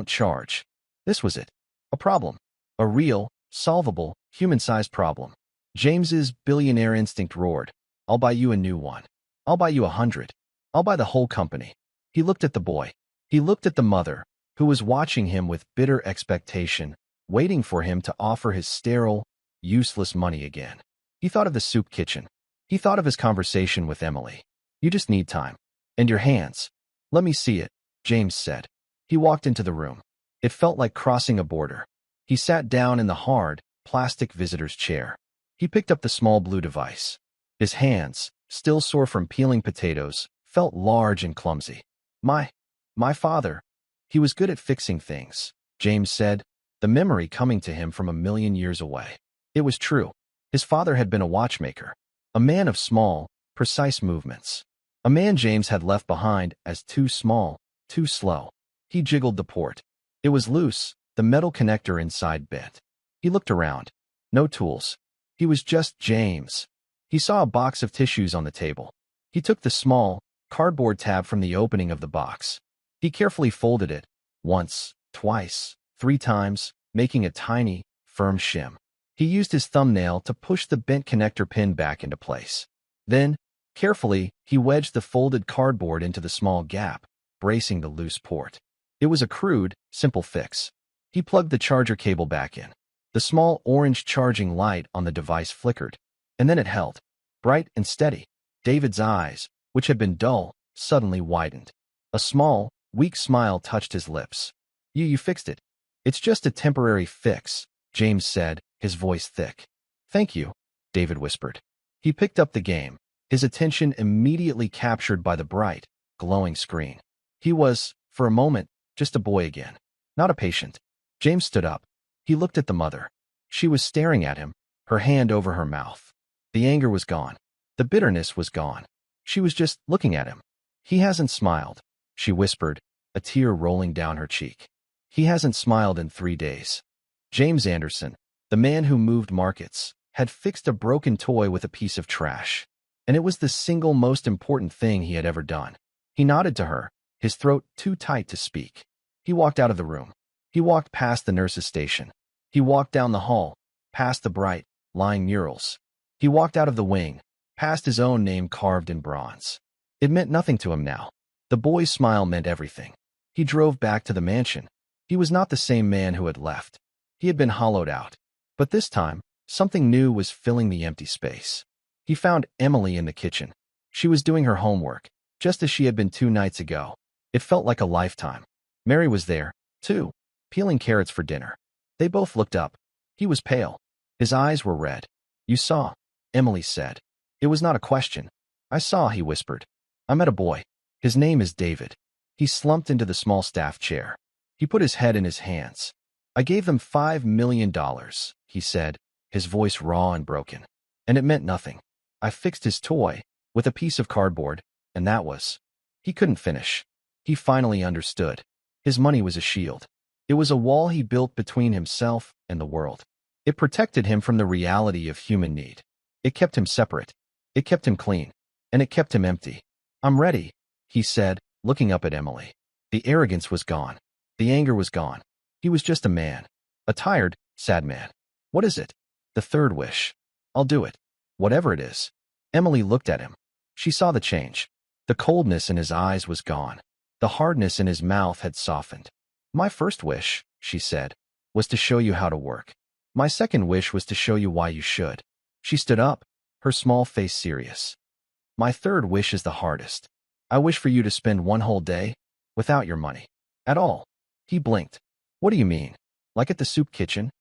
charge. This was it. A problem. A real, solvable, human-sized problem. James's billionaire instinct roared. I'll buy you a new one. I'll buy you 100. I'll buy the whole company. He looked at the boy. He looked at the mother, who was watching him with bitter expectation, waiting for him to offer his sterile, useless money again. He thought of the soup kitchen. He thought of his conversation with Emily. You just need time. And your hands. Let me see it, James said. He walked into the room. It felt like crossing a border. He sat down in the hard, plastic visitor's chair. He picked up the small blue device. His hands, still sore from peeling potatoes, felt large and clumsy. My father. He was good at fixing things, James said, the memory coming to him from 1,000,000 years away. It was true. His father had been a watchmaker, a man of small, precise movements. A man James had left behind as too small, too slow. He jiggled the port. It was loose, the metal connector inside bent. He looked around. No tools. He was just James. He saw a box of tissues on the table. He took the small, cardboard tab from the opening of the box. He carefully folded it, once, twice, 3 times, making a tiny, firm shim. He used his thumbnail to push the bent connector pin back into place. Then, carefully, he wedged the folded cardboard into the small gap, bracing the loose port. It was a crude, simple fix. He plugged the charger cable back in. The small orange charging light on the device flickered, and then it held, bright and steady. David's eyes, which had been dull, suddenly widened. A small, weak smile touched his lips. You fixed it. It's just a temporary fix, James said, his voice thick. Thank you, David whispered. He picked up the game, his attention immediately captured by the bright, glowing screen. He was, for a moment, just a boy again, not a patient. James stood up. He looked at the mother. She was staring at him, her hand over her mouth. The anger was gone. The bitterness was gone. She was just looking at him. He hasn't smiled, she whispered, a tear rolling down her cheek. He hasn't smiled in 3 days. James Anderson, the man who moved markets, had fixed a broken toy with a piece of trash. And it was the single most important thing he had ever done. He nodded to her, his throat too tight to speak. He walked out of the room. He walked past the nurse's station. He walked down the hall, past the bright, lying murals. He walked out of the wing, past his own name carved in bronze. It meant nothing to him now. The boy's smile meant everything. He drove back to the mansion. He was not the same man who had left. He had been hollowed out. But this time, something new was filling the empty space. He found Emily in the kitchen. She was doing her homework, just as she had been 2 nights ago. It felt like a lifetime. Mary was there, too, peeling carrots for dinner. They both looked up. He was pale. His eyes were red. You saw, Emily said. It was not a question. I saw, he whispered. I met a boy. His name is David. He slumped into the small staff chair. He put his head in his hands. I gave them $5 million, he said, his voice raw and broken. And it meant nothing. I fixed his toy with a piece of cardboard, and that was. He couldn't finish. He finally understood. His money was a shield. It was a wall he built between himself and the world. It protected him from the reality of human need. It kept him separate. It kept him clean. And it kept him empty. I'm ready, he said, looking up at Emily. The arrogance was gone. The anger was gone. He was just a man. A tired, sad man. What is it? The third wish. I'll do it. Whatever it is. Emily looked at him. She saw the change. The coldness in his eyes was gone. The hardness in his mouth had softened. My first wish, she said, was to show you how to work. My second wish was to show you why you should. She stood up, her small face serious. My third wish is the hardest. I wish for you to spend one whole day without your money. At all. He blinked. What do you mean? Like at the soup kitchen?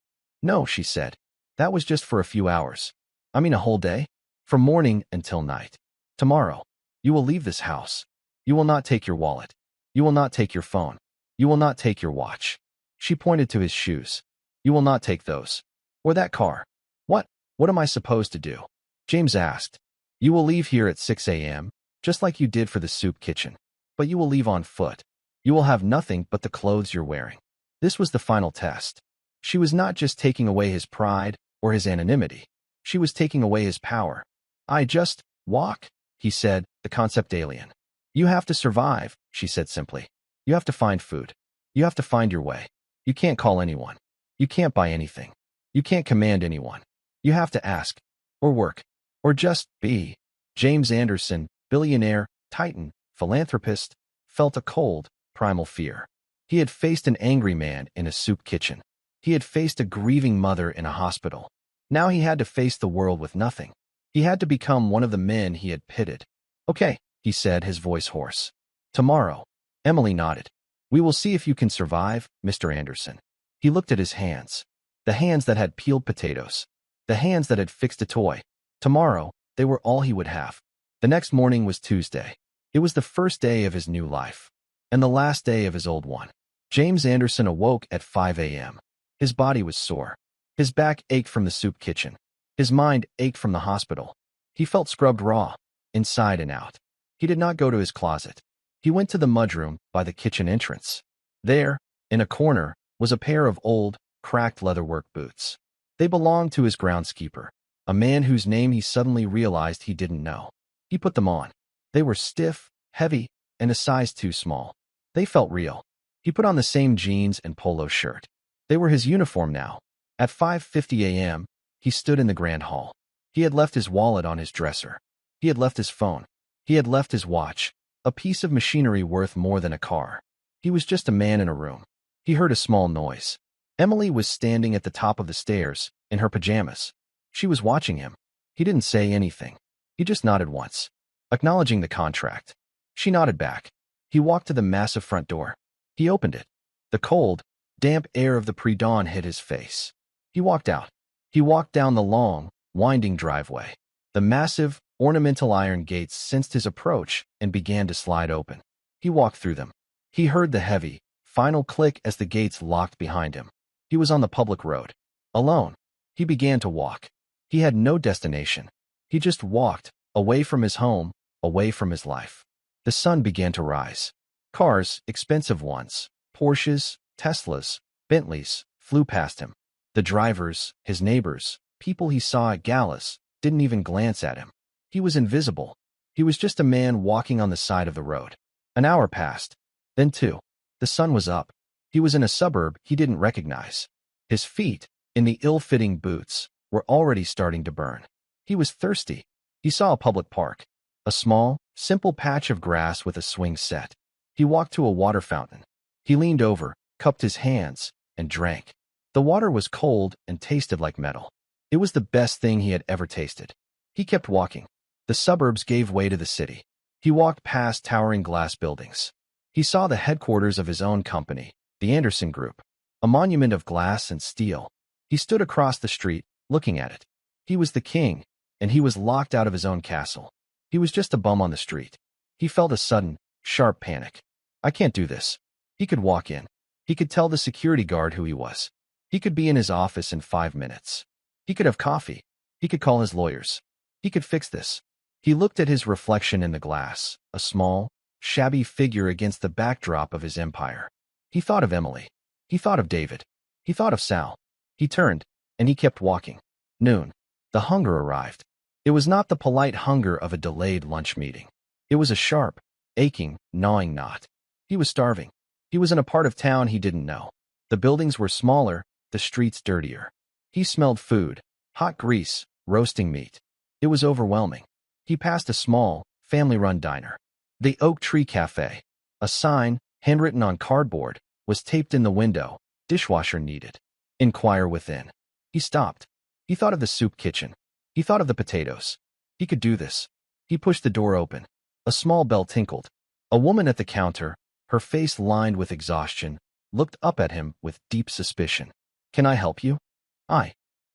No, she said. That was just for a few hours. I mean a whole day? From morning until night. Tomorrow. You will leave this house. You will not take your wallet. You will not take your phone. You will not take your watch. She pointed to his shoes. You will not take those. Or that car. What? What am I supposed to do? James asked. You will leave here at 6 a.m., just like you did for the soup kitchen. But you will leave on foot. You will have nothing but the clothes you're wearing. This was the final test. She was not just taking away his pride or his anonymity. She was taking away his power. I just walk, he said, the concept alien. You have to survive, she said simply. You have to find food. You have to find your way. You can't call anyone. You can't buy anything. You can't command anyone. You have to ask, or work, or just be. James Anderson, billionaire, titan, philanthropist, felt a cold, primal fear. He had faced an angry man in a soup kitchen. He had faced a grieving mother in a hospital. Now he had to face the world with nothing. He had to become one of the men he had pitted. Okay, he said, his voice hoarse. Tomorrow. Emily nodded. We will see if you can survive, Mr. Anderson. He looked at his hands. The hands that had peeled potatoes. The hands that had fixed a toy. Tomorrow, they were all he would have. The next morning was Tuesday. It was the first day of his new life. And the last day of his old one. James Anderson awoke at 5 a.m. His body was sore. His back ached from the soup kitchen. His mind ached from the hospital. He felt scrubbed raw, inside and out. He did not go to his closet. He went to the mudroom by the kitchen entrance. There, in a corner, was a pair of old, cracked leatherwork boots. They belonged to his groundskeeper, a man whose name he suddenly realized he didn't know. He put them on. They were stiff, heavy, and a size too small. They felt real. He put on the same jeans and polo shirt. They were his uniform now. At 5:50 a.m., he stood in the grand hall. He had left his wallet on his dresser. He had left his phone. He had left his watch, a piece of machinery worth more than a car. He was just a man in a room. He heard a small noise. Emily was standing at the top of the stairs, in her pajamas. She was watching him. He didn't say anything. He just nodded once, acknowledging the contract. She nodded back. He walked to the massive front door. He opened it. The cold, damp air of the pre-dawn hit his face. He walked out. He walked down the long, winding driveway. The massive, ornamental iron gates sensed his approach and began to slide open. He walked through them. He heard the heavy, final click as the gates locked behind him. He was on the public road. Alone. He began to walk. He had no destination. He just walked, away from his home, away from his life. The sun began to rise. Cars, expensive ones, Porsches, Teslas, Bentleys, flew past him. The drivers, his neighbors, people he saw at galas, didn't even glance at him. He was invisible. He was just a man walking on the side of the road. An hour passed. Then two. The sun was up. He was in a suburb he didn't recognize. His feet, in the ill-fitting boots, were already starting to burn. He was thirsty. He saw a public park. A small, simple patch of grass with a swing set. He walked to a water fountain. He leaned over, cupped his hands, and drank. The water was cold and tasted like metal. It was the best thing he had ever tasted. He kept walking. The suburbs gave way to the city. He walked past towering glass buildings. He saw the headquarters of his own company, the Anderson Group, a monument of glass and steel. He stood across the street, looking at it. He was the king, and he was locked out of his own castle. He was just a bum on the street. He felt a sudden, sharp panic. I can't do this. He could walk in. He could tell the security guard who he was. He could be in his office in 5 minutes. He could have coffee. He could call his lawyers. He could fix this. He looked at his reflection in the glass, a small, shabby figure against the backdrop of his empire. He thought of Emily. He thought of David. He thought of Sal. He turned, and he kept walking. Noon. The hunger arrived. It was not the polite hunger of a delayed lunch meeting. It was a sharp, aching, gnawing knot. He was starving. He was in a part of town he didn't know. The buildings were smaller, the streets dirtier. He smelled food, hot grease, roasting meat. It was overwhelming. He passed a small, family-run diner. The Oak Tree Cafe. A sign, handwritten on cardboard, was taped in the window. Dishwasher needed. Inquire within. He stopped. He thought of the soup kitchen. He thought of the potatoes. He could do this. He pushed the door open. A small bell tinkled. A woman at the counter, her face lined with exhaustion, looked up at him with deep suspicion. Can I help you?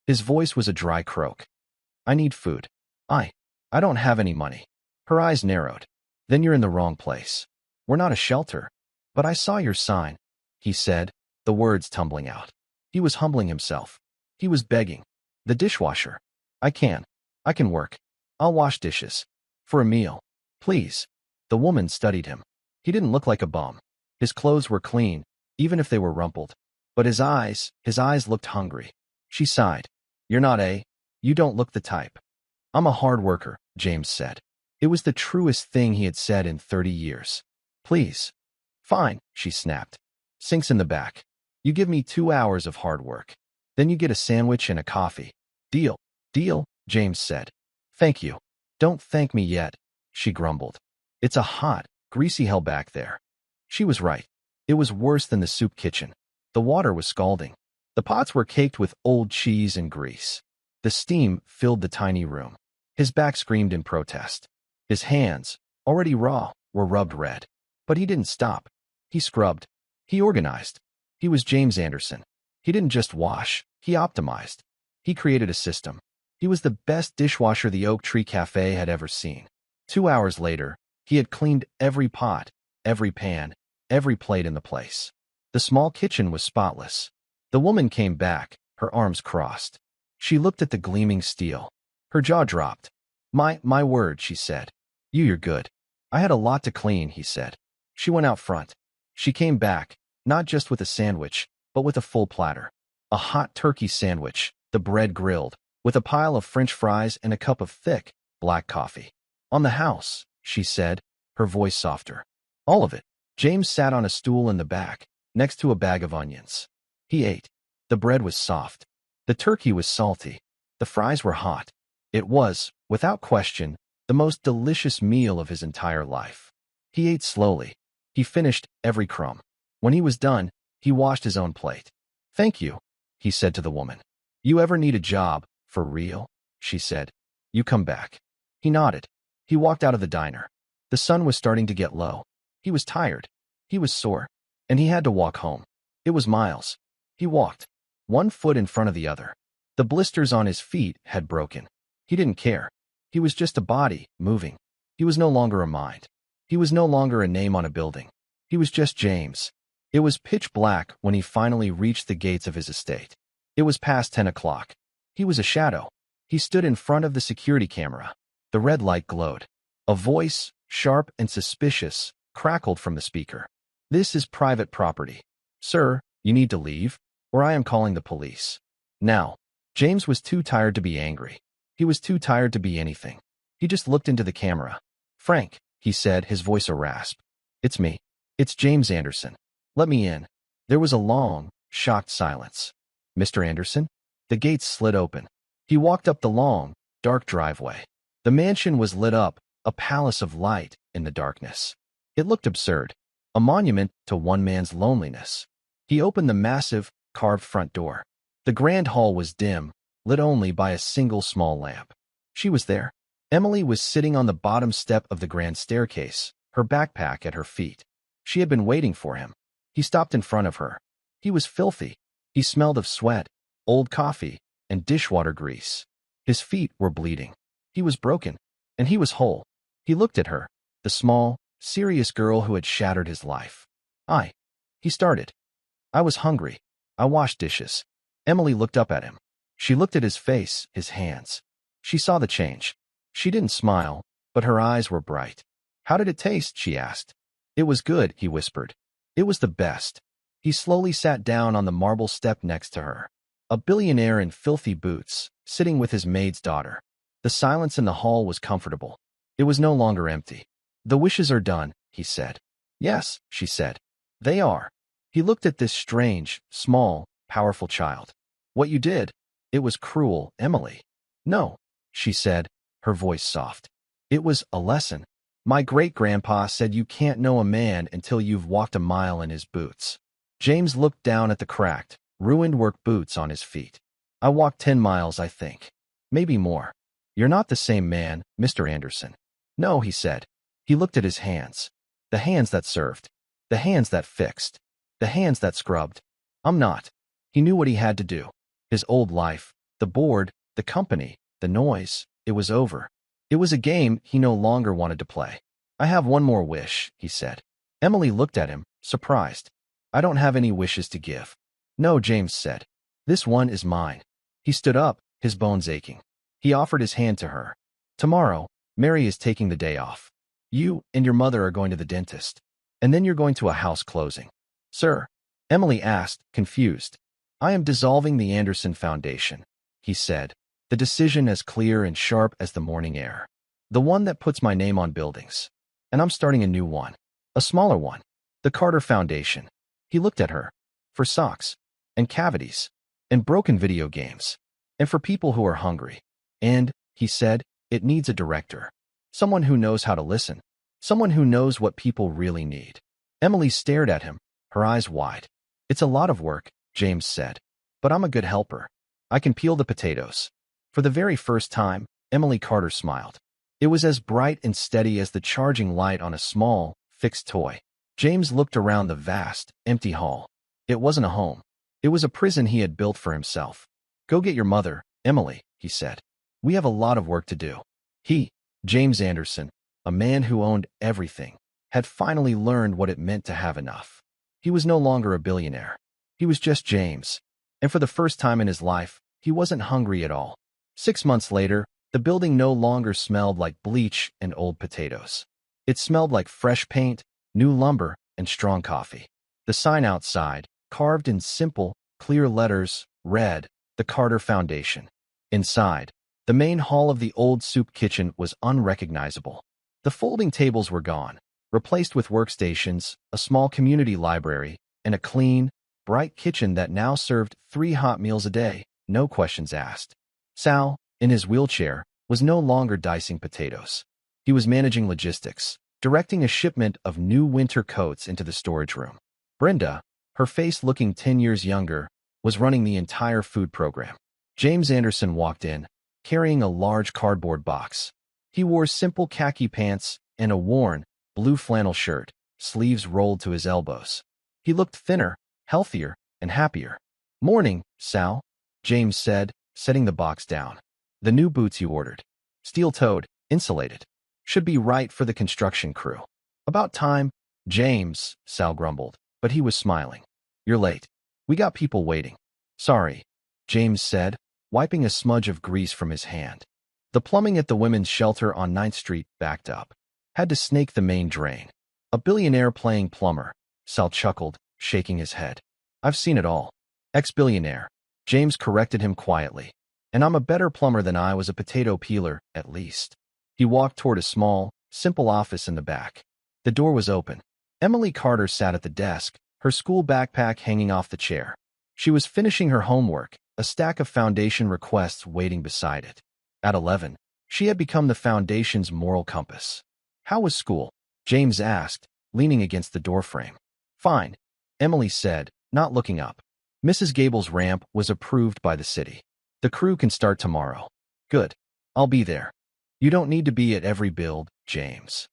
His voice was a dry croak. I need food. I don't have any money. Her eyes narrowed. Then you're in the wrong place. We're not a shelter. But I saw your sign, he said, the words tumbling out. He was humbling himself. He was begging. The dishwasher. I can work. I'll wash dishes. For a meal. Please. The woman studied him. He didn't look like a bum. His clothes were clean, even if they were rumpled. But his eyes looked hungry. She sighed. You're not you don't look the type. I'm a hard worker, James said. It was the truest thing he had said in 30 years. Please. Fine, she snapped. Sink's in the back. You give me 2 hours of hard work. Then you get a sandwich and a coffee. Deal, James said. Thank you. Don't thank me yet, she grumbled. It's a hot, greasy hell back there. She was right. It was worse than the soup kitchen. The water was scalding. The pots were caked with old cheese and grease. The steam filled the tiny room. His back screamed in protest. His hands, already raw, were rubbed red. But he didn't stop. He scrubbed. He organized. He was James Anderson. He didn't just wash, he optimized. He created a system. He was the best dishwasher the Oak Tree Cafe had ever seen. 2 hours later, he had cleaned every pot, every pan, every plate in the place. The small kitchen was spotless. The woman came back, her arms crossed. She looked at the gleaming steel. Her jaw dropped. My word, she said. You're good. I had a lot to clean, he said. She went out front. She came back, not just with a sandwich, but with a full platter. A hot turkey sandwich, the bread grilled, with a pile of French fries and a cup of thick, black coffee. On the house, she said, her voice softer. All of it. James sat on a stool in the back, next to a bag of onions. He ate. The bread was soft. The turkey was salty. The fries were hot. It was, without question, the most delicious meal of his entire life. He ate slowly. He finished every crumb. When he was done, he washed his own plate. Thank you, he said to the woman. You ever need a job, for real? She said. You come back. He nodded. He walked out of the diner. The sun was starting to get low. He was tired. He was sore. And he had to walk home. It was miles. He walked, one foot in front of the other. The blisters on his feet had broken. He didn't care. He was just a body, moving. He was no longer a mind. He was no longer a name on a building. He was just James. It was pitch black when he finally reached the gates of his estate. It was past 10 o'clock. He was a shadow. He stood in front of the security camera. The red light glowed. A voice, sharp and suspicious, crackled from the speaker. This is private property. Sir, you need to leave, or I am calling the police. Now. James was too tired to be angry. He was too tired to be anything. He just looked into the camera. Frank, he said, his voice a rasp. It's me. It's James Anderson. Let me in. There was a long, shocked silence. Mr. Anderson? The gates slid open. He walked up the long, dark driveway. The mansion was lit up, a palace of light in the darkness. It looked absurd, a monument to one man's loneliness. He opened the massive, carved front door. The grand hall was dim, lit only by a single small lamp. She was there. Emily was sitting on the bottom step of the grand staircase, her backpack at her feet. She had been waiting for him. He stopped in front of her. He was filthy. He smelled of sweat, old coffee, and dishwater grease. His feet were bleeding. He was broken, and he was whole. He looked at her. the small, serious girl who had shattered his life. He started. I was hungry. I washed dishes. Emily looked up at him. She looked at his face, his hands. She saw the change. She didn't smile, but her eyes were bright. How did it taste? She asked. It was good, he whispered. It was the best. He slowly sat down on the marble step next to her. A billionaire in filthy boots, sitting with his maid's daughter. The silence in the hall was comfortable. It was no longer empty. The wishes are done, he said. Yes, she said. They are. He looked at this strange, small, powerful child. What you did? It was cruel, Emily. No, she said, her voice soft. It was a lesson. My great-grandpa said you can't know a man until you've walked a mile in his boots. James looked down at the cracked, ruined work boots on his feet. I walked 10 miles, I think. Maybe more. You're not the same man, Mr. Anderson. No, he said. He looked at his hands. The hands that served. The hands that fixed. The hands that scrubbed. I'm not. He knew what he had to do. His old life, the board, the company, the noise, it was over. It was a game he no longer wanted to play. I have one more wish, he said. Emily looked at him, surprised. I don't have any wishes to give. No, James said. This one is mine. He stood up, his bones aching. He offered his hand to her. Tomorrow, Mary is taking the day off. You and your mother are going to the dentist. And then you're going to a house closing. Sir? Emily asked, confused. I am dissolving the Anderson Foundation, he said, the decision as clear and sharp as the morning air. The one that puts my name on buildings. And I'm starting a new one. A smaller one. The Carter Foundation. He looked at her. For socks. And cavities. And broken video games. And for people who are hungry. And, he said, it needs a director. Someone who knows how to listen. Someone who knows what people really need. Emily stared at him, her eyes wide. It's a lot of work, James said. But I'm a good helper. I can peel the potatoes. For the very first time, Emily Carter smiled. It was as bright and steady as the charging light on a small, fixed toy. James looked around the vast, empty hall. It wasn't a home. It was a prison he had built for himself. Go get your mother, Emily, he said. We have a lot of work to do. He, James Anderson, a man who owned everything, had finally learned what it meant to have enough. He was no longer a billionaire. He was just James. And for the first time in his life, he wasn't hungry at all. 6 months later, the building no longer smelled like bleach and old potatoes. It smelled like fresh paint, new lumber, and strong coffee. The sign outside, carved in simple, clear letters, read, The Carter Foundation. Inside, the main hall of the old soup kitchen was unrecognizable. The folding tables were gone, replaced with workstations, a small community library, and a clean, bright kitchen that now served 3 hot meals a day, no questions asked. Sal, in his wheelchair, was no longer dicing potatoes. He was managing logistics, directing a shipment of new winter coats into the storage room. Brenda, her face looking 10 years younger, was running the entire food program. James Anderson walked in, carrying a large cardboard box. He wore simple khaki pants and a worn, blue flannel shirt, sleeves rolled to his elbows. He looked thinner, healthier, and happier. Morning, Sal, James said, setting the box down. The new boots you ordered. Steel-toed, insulated. Should be right for the construction crew. About time, James, Sal grumbled, but he was smiling. You're late. We got people waiting. Sorry, James said, wiping a smudge of grease from his hand. The plumbing at the women's shelter on 9th Street backed up. Had to snake the main drain. A billionaire playing plumber, Sal chuckled, shaking his head. I've seen it all. Ex-billionaire, James corrected him quietly. And I'm a better plumber than I was a potato peeler, at least. He walked toward a small, simple office in the back. The door was open. Emily Carter sat at the desk, her school backpack hanging off the chair. She was finishing her homework, a stack of foundation requests waiting beside it. At 11, she had become the foundation's moral compass. How was school? James asked, leaning against the doorframe. Fine, Emily said, not looking up. Mrs. Gable's ramp was approved by the city. The crew can start tomorrow. Good. I'll be there. You don't need to be at every build, James.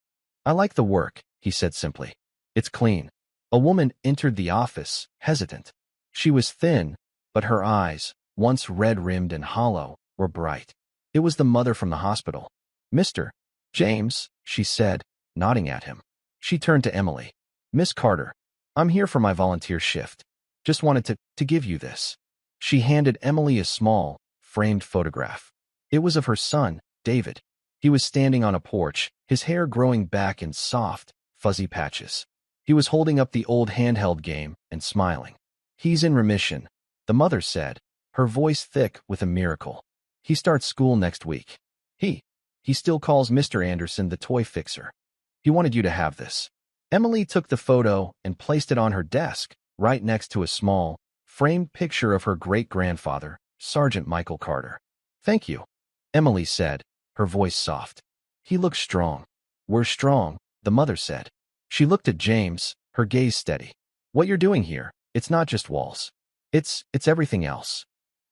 I like the work, he said simply. It's clean. A woman entered the office, hesitant. She was thin, but her eyes, once red-rimmed and hollow, were bright. It was the mother from the hospital. Mr. James, she said, nodding at him. She turned to Emily. Miss Carter, I'm here for my volunteer shift. Just wanted to give you this. She handed Emily a small, framed photograph. It was of her son, David. He was standing on a porch, his hair growing back in soft, fuzzy patches. He was holding up the old handheld game and smiling. He's in remission, the mother said, her voice thick with a miracle. He starts school next week. He still calls Mr. Anderson the toy fixer. He wanted you to have this. Emily took the photo and placed it on her desk, right next to a small, framed picture of her great-grandfather, Sergeant Michael Carter. Thank you, Emily said, her voice soft. He looks strong. We're strong, the mother said. She looked at James, her gaze steady. What you're doing here, it's not just walls. It's everything else.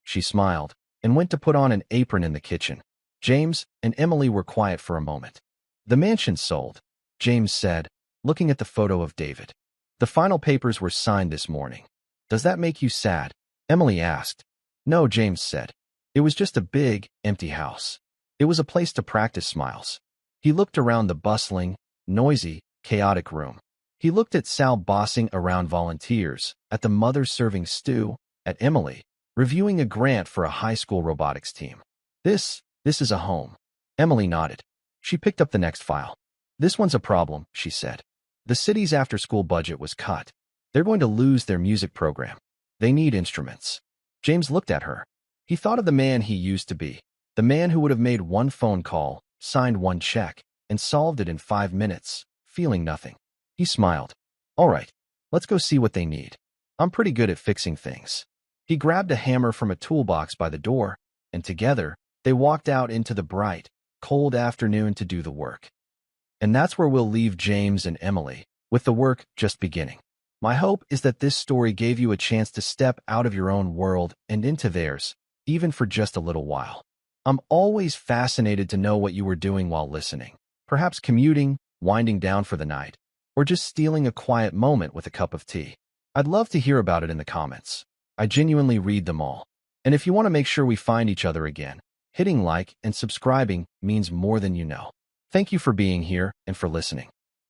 She smiled and went to put on an apron in the kitchen. James and Emily were quiet for a moment. The mansion sold, James said, looking at the photo of David. The final papers were signed this morning. Does that make you sad? Emily asked. No, James said. It was just a big, empty house. It was a place to practice smiles. He looked around the bustling, noisy, chaotic room. He looked at Sal bossing around volunteers, at the mother serving stew, at Emily, reviewing a grant for a high school robotics team. This is a home. Emily nodded. She picked up the next file. This one's a problem, she said. The city's after-school budget was cut. They're going to lose their music program. They need instruments. James looked at her. He thought of the man he used to be, the man who would have made one phone call, signed one check, and solved it in 5 minutes, feeling nothing. He smiled. All right, let's go see what they need. I'm pretty good at fixing things. He grabbed a hammer from a toolbox by the door, and together, they walked out into the bright, cold afternoon to do the work. And that's where we'll leave James and Emily, with the work just beginning. My hope is that this story gave you a chance to step out of your own world and into theirs, even for just a little while. I'm always fascinated to know what you were doing while listening. Perhaps commuting, winding down for the night, or just stealing a quiet moment with a cup of tea. I'd love to hear about it in the comments. I genuinely read them all. And if you want to make sure we find each other again, hitting like and subscribing means more than you know. Thank you for being here and for listening.